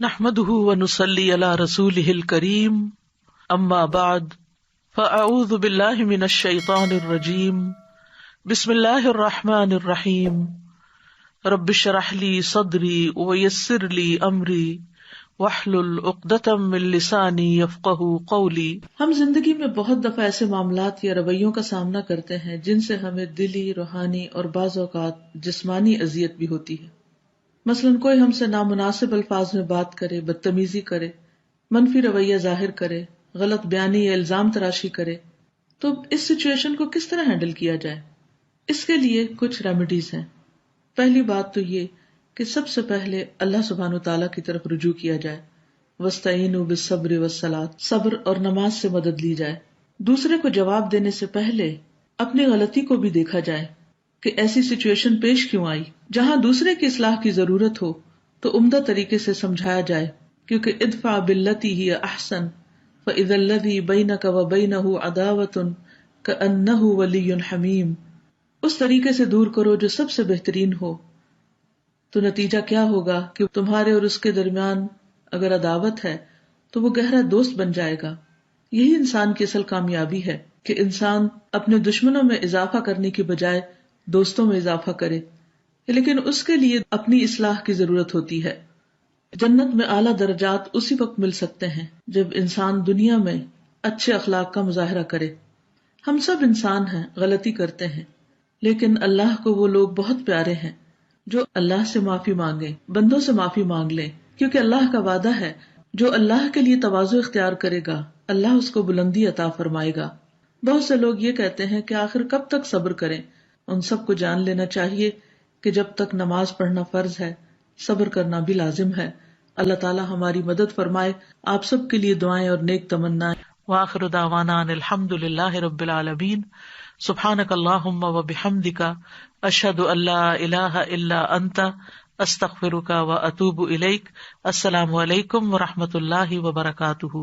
نحمده ونصلي على رسوله الكريم اما بعد فاعوذ بالله من الشيطان الرجيم بسم الله الرحمن الرحيم رب اشرح لي صدري ويسر لي امري واحلل عقدة من لساني يفقهوا قولي۔ ہم زندگی میں بہت دفعہ ایسے معاملات یا رویوں کا سامنا کرتے ہیں جن سے ہمیں دلی، روحانی اور بعض اوقات جسمانی اذیت بھی ہوتی ہے۔ مثلاً کوئی ہم سے نامناسب الفاظ میں بات کرے، بدتمیزی کرے، منفی رویہ ظاہر کرے، غلط بیانی یا الزام تراشی کرے، تو اس سچویشن کو کس طرح ہینڈل کیا جائے؟ اس کے لیے کچھ ریمیڈیز ہیں۔ پہلی بات تو یہ کہ سب سے پہلے اللہ سبحانہ وتعالیٰ کی طرف رجوع کیا جائے، وَاسْتَعِینُوا بِالصَّبْرِ وَالصَّلَاةِ، صبر اور نماز سے مدد لی جائے۔ دوسرے کو جواب دینے سے پہلے اپنی غلطی کو بھی دیکھا جائے کہ ایسی سچویشن پیش کیوں آئی۔ جہاں دوسرے کی اصلاح کی ضرورت ہو تو عمدہ طریقے سے سمجھایا جائے، کیونکہ ادفع باللتی ہی احسن فاذا الذی بینک وبینہ عداوۃ کأنہ ولی حمیم۔ اس طریقے سے دور کرو جو سب سے بہترین ہو، تو نتیجہ کیا ہوگا کہ تمہارے اور اس کے درمیان اگر عداوت ہے تو وہ گہرا دوست بن جائے گا۔ یہی انسان کی اصل کامیابی ہے کہ انسان اپنے دشمنوں میں اضافہ کرنے کی بجائے دوستوں میں اضافہ کرے، لیکن اس کے لیے اپنی اصلاح کی ضرورت ہوتی ہے۔ جنت میں اعلیٰ درجات اسی وقت مل سکتے ہیں جب انسان دنیا میں اچھے اخلاق کا مظاہرہ کرے۔ ہم سب انسان ہیں، غلطی کرتے ہیں، لیکن اللہ کو وہ لوگ بہت پیارے ہیں جو اللہ سے معافی مانگیں، بندوں سے معافی مانگ لیں، کیونکہ اللہ کا وعدہ ہے جو اللہ کے لیے تواضع اختیار کرے گا اللہ اس کو بلندی عطا فرمائے گا۔ بہت سے لوگ یہ کہتے ہیں کہ آخر کب تک صبر کریں؟ ان سب کو جان لینا چاہیے کہ جب تک نماز پڑھنا فرض ہے، صبر کرنا بھی لازم ہے۔ اللہ تعالی ہماری مدد فرمائے۔ آپ سب کے لیے دعائیں اور نیک تمنائیں۔ وآخر دعوانا ان الحمد للہ رب العالمین۔ سبحانک اللہم وبحمدک، اشہد ان لا الہ الا انت، استغفرک واتوب الیک۔ السلام علیکم ورحمۃ اللہ وبرکاتہ۔